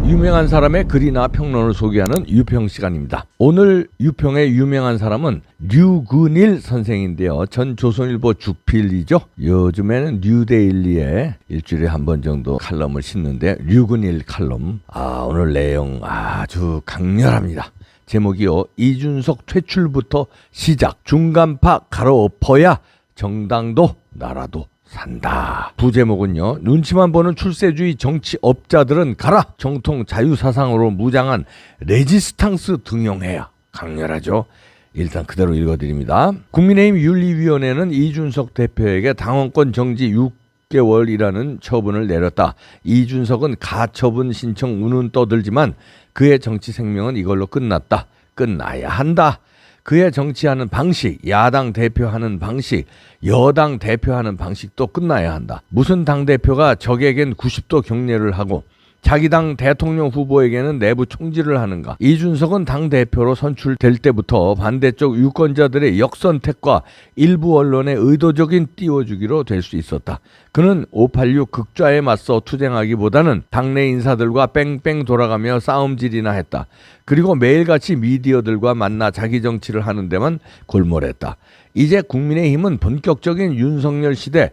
유명한 사람의 글이나 평론을 소개하는 유평 시간입니다. 오늘 유평의 유명한 사람은 류근일 선생인데요. 전 조선일보 주필이죠. 요즘에는 뉴데일리에 일주일에 한 번 정도 칼럼을 싣는데 류근일 칼럼. 오늘 내용 아주 강렬합니다. 제목이요. 이준석 퇴출부터 시작. 중간파 갈아엎어야 정당도 나라도 산다. 부제목은요. 눈치만 보는 출세주의 정치업자들은 가라. 정통 자유사상으로 무장한 레지스탕스 등용해야. 강렬하죠. 일단 그대로 읽어드립니다. 국민의힘 윤리위원회는 이준석 대표에게 당원권 정지 6개월이라는 처분을 내렸다. 이준석은 가처분 신청 운운 떠들지만 그의 정치 생명은 이걸로 끝났다. 끝나야 한다. 그의 정치하는 방식, 야당 대표하는 방식, 여당 대표하는 방식도 끝나야 한다. 무슨 당대표가 적에겐 90도 경례를 하고 자기 당 대통령 후보에게는 내부 총질을 하는가. 이준석은 당대표로 선출될 때부터 반대쪽 유권자들의 역선택과 일부 언론의 의도적인 띄워주기로 될 수 있었다. 그는 586 극좌에 맞서 투쟁하기보다는 당내 인사들과 뺑뺑 돌아가며 싸움질이나 했다. 그리고 매일같이 미디어들과 만나 자기 정치를 하는 데만 골몰했다. 이제 국민의힘은 본격적인 윤석열 시대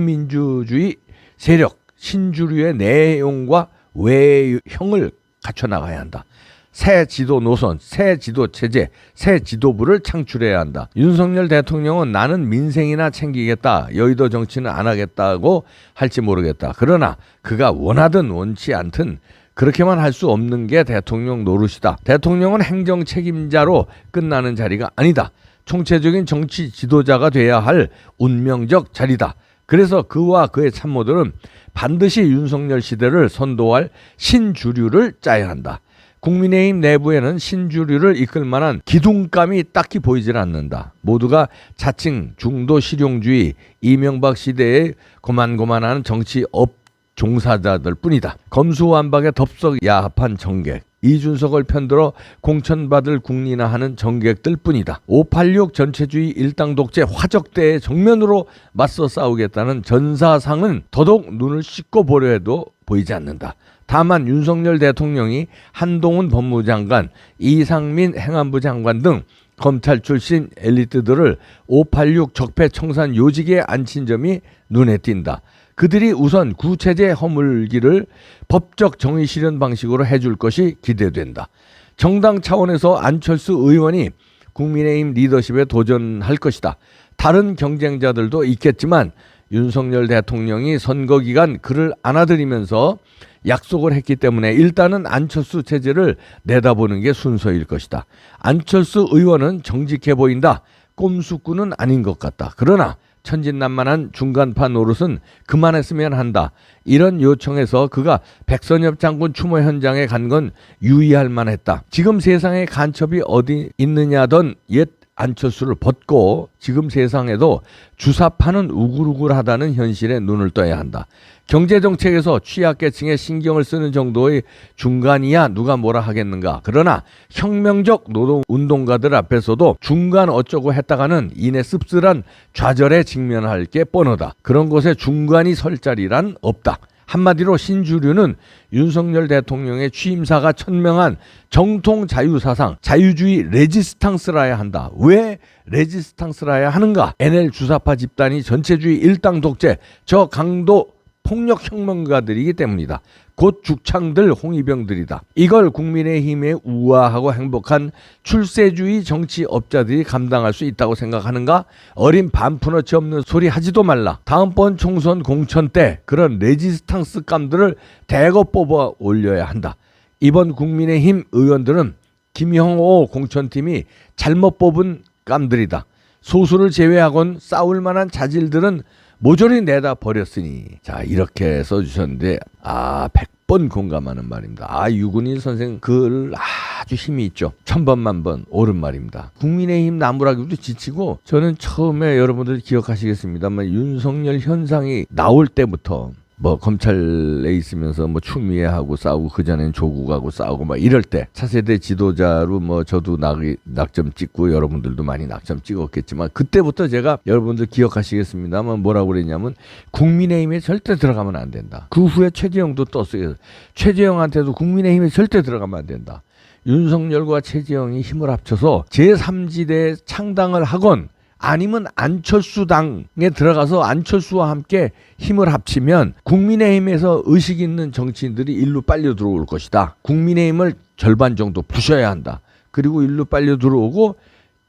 자유민주주의 세력 신주류의 내용과 외형을 갖춰나가야 한다. 새 지도 노선, 새 지도 체제, 새 지도부를 창출해야 한다. 윤석열 대통령은 나는 민생이나 챙기겠다, 여의도 정치는 안 하겠다고 할지 모르겠다. 그러나 그가 원하든 원치 않든 그렇게만 할 수 없는 게 대통령 노릇이다. 대통령은 행정 책임자로 끝나는 자리가 아니다. 총체적인 정치 지도자가 돼야 할 운명적 자리다. 그래서 그와 그의 참모들은 반드시 윤석열 시대를 선도할 신주류를 짜야 한다. 국민의힘 내부에는 신주류를 이끌 만한 기둥감이 딱히 보이질 않는다. 모두가 자칭 중도 실용주의 이명박 시대에 고만고만한 정치업 종사자들 뿐이다. 검수완박에 덥석 야합한 정객, 이준석을 편들어 공천받을 국리나 하는 정객들 뿐이다. 586 전체주의 일당 독재 화적대에 정면으로 맞서 싸우겠다는 전사상은 더더욱 눈을 씻고 보려 해도 보이지 않는다. 다만 윤석열 대통령이 한동훈 법무장관, 이상민 행안부 장관 등 검찰 출신 엘리트들을 586 적폐청산 요직에 앉힌 점이 눈에 띈다. 그들이 우선 구체제 허물기를 법적 정의 실현 방식으로 해줄 것이 기대된다. 정당 차원에서 안철수 의원이 국민의힘 리더십에 도전할 것이다. 다른 경쟁자들도 있겠지만 윤석열 대통령이 선거 기간 그를 안아들이면서 약속을 했기 때문에 일단은 안철수 체제를 내다보는 게 순서일 것이다. 안철수 의원은 정직해 보인다. 꼼수꾼은 아닌 것 같다. 그러나 천진난만한 중간파 노릇은 그만했으면 한다. 이런 요청에서 그가 백선엽 장군 추모 현장에 간 건 유의할 만했다. 지금 세상에 간첩이 어디 있느냐던 옛 안철수를 벗고 지금 세상에도 주사파는 우글우글하다는 현실에 눈을 떠야 한다. 경제정책에서 취약계층에 신경을 쓰는 정도의 중간이야 누가 뭐라 하겠는가. 그러나 혁명적 노동운동가들 앞에서도 중간 어쩌고 했다가는 이내 씁쓸한 좌절에 직면할 게 뻔하다. 그런 곳에 중간이 설 자리란 없다. 한마디로 신주류는 윤석열 대통령의 취임사가 천명한 정통 자유사상, 자유주의 레지스탕스라야 한다. 왜 레지스탕스라야 하는가? NL 주사파 집단이 전체주의 일당 독재, 저 강도 폭력혁명가들이기 때문이다. 곧 죽창들 홍위병들이다. 이걸 국민의힘의 우아하고 행복한 출세주의 정치업자들이 감당할 수 있다고 생각하는가? 어린 반푼어치 없는 소리 하지도 말라. 다음번 총선 공천 때 그런 레지스탕스 감들을 대거 뽑아 올려야 한다. 이번 국민의힘 의원들은 김형호 공천팀이 잘못 뽑은 감들이다. 소수를 제외하곤 싸울 만한 자질들은 모조리 내다 버렸으니. 자, 이렇게 써주셨는데 100번 공감하는 말입니다. 유근일 선생 글 아주 힘이 있죠. 천번만번 옳은 말입니다. 국민의힘 나무라기도 지치고 저는 처음에 여러분들이 기억하시겠습니다만 윤석열 현상이 나올 때부터 뭐 검찰에 있으면서 뭐 추미애하고 싸우고 그전엔 조국하고 싸우고 막 이럴 때 차세대 지도자로 뭐 저도 낙점 찍고 여러분들도 많이 낙점 찍었겠지만 그때부터 제가 여러분들 기억하시겠습니다만 뭐라고 그랬냐면 국민의힘에 절대 들어가면 안 된다. 그 후에 최재형도 떴어요. 최재형한테도 국민의힘에 절대 들어가면 안 된다. 윤석열과 최재형이 힘을 합쳐서 제3지대 창당을 하건 아니면 안철수 당에 들어가서 안철수와 함께 힘을 합치면 국민의힘에서 의식 있는 정치인들이 일로 빨려 들어올 것이다. 국민의힘을 절반 정도 부셔야 한다. 그리고 일로 빨려 들어오고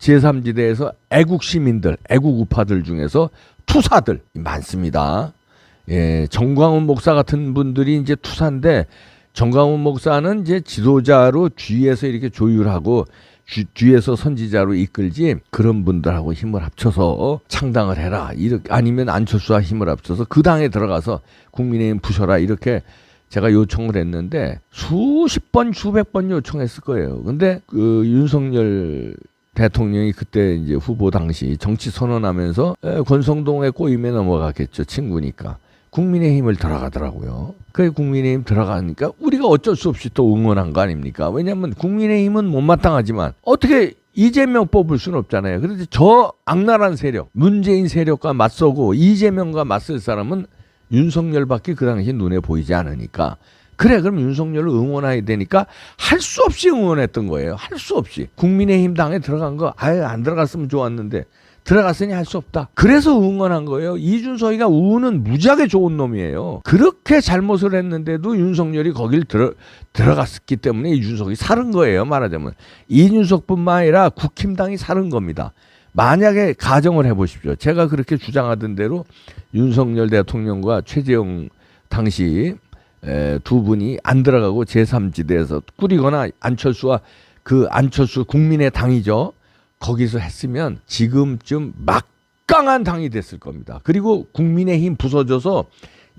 제3지대에서 애국 시민들, 애국 우파들 중에서 투사들 많습니다. 예, 정광훈 목사 같은 분들이 이제 투사인데 정광훈 목사는 이제 지도자로 뒤에서 이렇게 조율하고 뒤에서 선지자로 이끌지 그런 분들하고 힘을 합쳐서 창당을 해라. 이렇게 아니면 안철수와 힘을 합쳐서 그 당에 들어가서 국민의힘 부셔라. 이렇게 제가 요청을 했는데 수십 번, 수백 번 요청했을 거예요. 근데 그 윤석열 대통령이 그때 이제 후보 당시 정치 선언하면서 권성동의 꼬임에 넘어갔겠죠. 친구니까. 국민의힘을 들어가더라고요. 그 국민의힘 들어가니까 우리가 어쩔 수 없이 또 응원한 거 아닙니까? 왜냐하면 국민의힘은 못마땅하지만 어떻게 이재명 뽑을 수는 없잖아요. 그런데 저 악랄한 세력, 문재인 세력과 맞서고 이재명과 맞설 사람은 윤석열밖에 그 당시 눈에 보이지 않으니까 그래 그럼 윤석열을 응원해야 되니까 할 수 없이 응원했던 거예요. 할 수 없이. 국민의힘 당에 들어간 거 아예 안 들어갔으면 좋았는데 들어갔으니 할 수 없다. 그래서 응원한 거예요. 이준석이가 우는 무지하게 좋은 놈이에요. 그렇게 잘못을 했는데도 윤석열이 거길 들어갔기 때문에 이준석이 살은 거예요. 말하자면. 이준석뿐만 아니라 국힘당이 살은 겁니다. 만약에 가정을 해보십시오. 제가 그렇게 주장하던 대로 윤석열 대통령과 최재형 당시 두 분이 안 들어가고 제3지대에서 꾸리거나 안철수와 그 안철수 국민의 당이죠. 거기서 했으면 지금쯤 막강한 당이 됐을 겁니다. 그리고 국민의힘 부서져서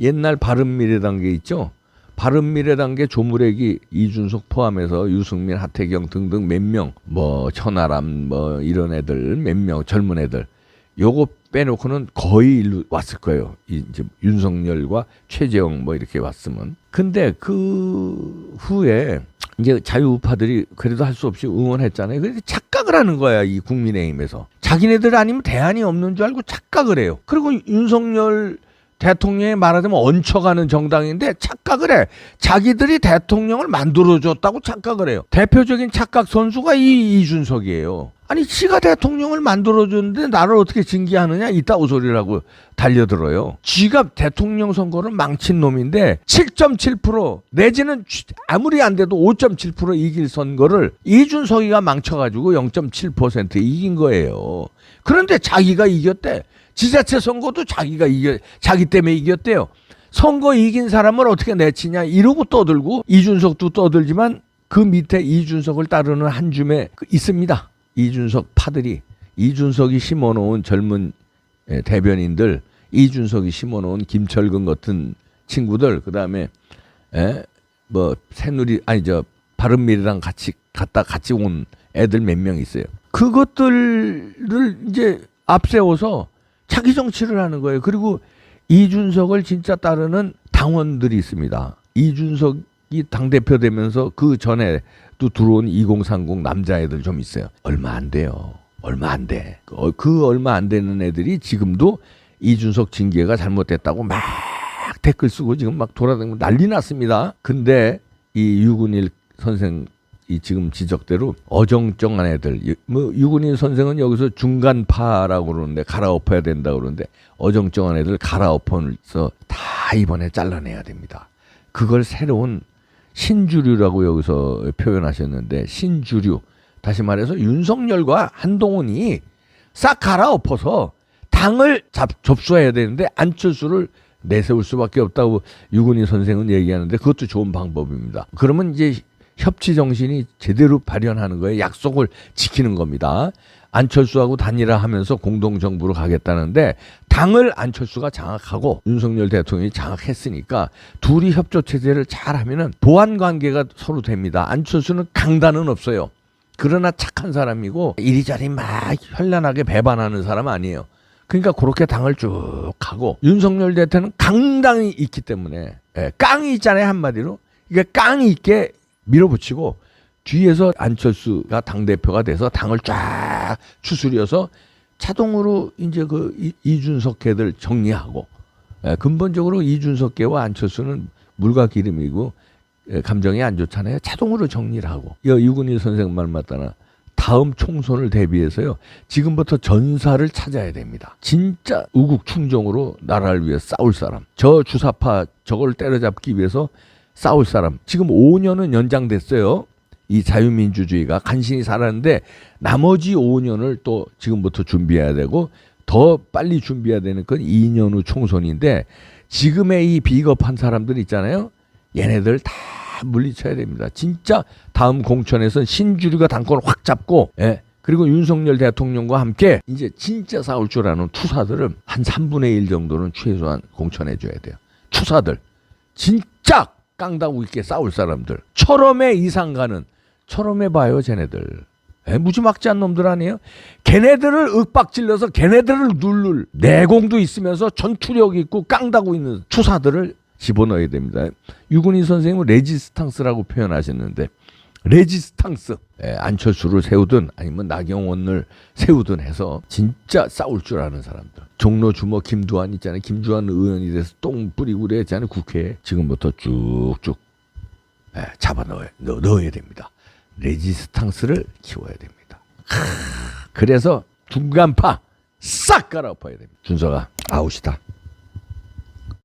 옛날 바른미래당계 있죠. 바른미래당계 조무래기 이준석 포함해서 유승민, 하태경 등등 몇 명, 뭐 천하람 뭐 이런 애들 몇 명 젊은 애들 요거 빼놓고는 거의 일로 왔을 거예요. 이제 윤석열과 최재형 뭐 이렇게 왔으면. 근데 그 후에 이제 자유우파들이 그래도 할 수 없이 응원했잖아요. 그래서 착각을 하는 거야, 이 국민의힘에서. 자기네들 아니면 대안이 없는 줄 알고 착각을 해요. 그리고 윤석열 대통령이 말하자면 얹혀가는 정당인데 착각을 해. 자기들이 대통령을 만들어줬다고 착각을 해요. 대표적인 착각 선수가 이 이준석이에요. 아니 지가 대통령을 만들어줬는데 나를 어떻게 징계하느냐 이따구 소리를 하고 달려들어요. 지가 대통령 선거를 망친 놈인데 7.7% 내지는 아무리 안 돼도 5.7% 이길 선거를 이준석이가 망쳐가지고 0.7% 이긴 거예요. 그런데 자기가 이겼대. 지자체 선거도 자기 때문에 이겼대요. 선거 이긴 사람을 어떻게 내치냐 이러고 떠들고 이준석도 떠들지만 그 밑에 이준석을 따르는 한 줌에 있습니다. 이준석 파들이 이준석이 심어놓은 젊은 대변인들, 이준석이 심어놓은 김철근 같은 친구들, 그 다음에 뭐 새누리 바른미래당 같이 온 애들 몇 명 있어요. 그것들을 이제 앞세워서 자기 정치를 하는 거예요. 그리고 이준석을 진짜 따르는 당원들이 있습니다. 이준석이 당대표 되면서 그 전에 또 들어온 2030 남자애들 좀 있어요. 얼마 안 돼요. 얼마 안 돼. 그 얼마 안 되는 애들이 지금도 이준석 징계가 잘못됐다고 막 댓글 쓰고 지금 막 돌아다니고 난리 났습니다. 근데 이 유근일 선생 이 지금 지적대로 어정쩡한 애들, 뭐 유근일 선생은 여기서 중간파라고 그러는데 갈아엎어야 된다고 그러는데 어정쩡한 애들 갈아엎어서 다 이번에 잘라내야 됩니다. 그걸 새로운 신주류라고 여기서 표현하셨는데 신주류, 다시 말해서 윤석열과 한동훈이 싹 갈아엎어서 당을 접수해야 되는데 안철수를 내세울 수밖에 없다고 유근희 선생은 얘기하는데 그것도 좋은 방법입니다. 그러면 이제 협치 정신이 제대로 발현하는 거예요. 약속을 지키는 겁니다. 안철수하고 단일화하면서 공동정부로 가겠다는데 당을 안철수가 장악하고 윤석열 대통령이 장악했으니까 둘이 협조체제를 잘하면은 보완관계가 서로 됩니다. 안철수는 강단은 없어요. 그러나 착한 사람이고 이리저리 막 현란하게 배반하는 사람 아니에요. 그러니까 그렇게 당을 쭉 하고 윤석열 대통령은 강당이 있기 때문에 깡이 있잖아요. 한마디로 이게 깡이 있게 밀어붙이고 뒤에서 안철수가 당대표가 돼서 당을 쫙 추스려서 자동으로 이제 그 이준석 걔들 정리하고 근본적으로 이준석계와 안철수는 물과 기름이고 감정이 안 좋잖아요. 자동으로 정리를 하고. 유근일 선생 말 맞다나 다음 총선을 대비해서요. 지금부터 전사를 찾아야 됩니다. 진짜 우국충정으로 나라를 위해 싸울 사람. 저 주사파 저걸 때려잡기 위해서 싸울 사람. 지금 5년은 연장됐어요. 이 자유민주주의가 간신히 살았는데 나머지 5년을 또 지금부터 준비해야 되고 더 빨리 준비해야 되는 건 2년 후 총선인데 지금의 이 비겁한 사람들 있잖아요. 얘네들 다 물리쳐야 됩니다. 진짜 다음 공천에서는 신주류가 당권을 확 잡고 그리고 윤석열 대통령과 함께 이제 진짜 싸울 줄 아는 투사들은 한 3분의 1 정도는 최소한 공천해 줘야 돼요. 투사들. 진짜 깡다구 있게 싸울 사람들. 철험에 이상 가는 철험해 봐요, 쟤네들. 무지막지한 놈들 아니에요? 걔네들을 윽박질러서 걔네들을 누를 내공도 있으면서 전투력 있고 깡다구 있는 투사들을 집어넣어야 됩니다. 유근희 선생님은 레지스탕스라고 표현하셨는데 레지스탕스 안철수를 세우든 아니면 나경원을 세우든 해서 진짜 싸울 줄 아는 사람들. 종로 주모 김두한 있잖아요. 김두한 의원이 돼서 똥 뿌리고 그랬잖아요. 국회에. 지금부터 쭉쭉 잡아 넣어야 됩니다. 레지스탕스를 키워야 됩니다. 그래서 중간파 싹 갈아엎어야 됩니다. 준서가 아웃이다.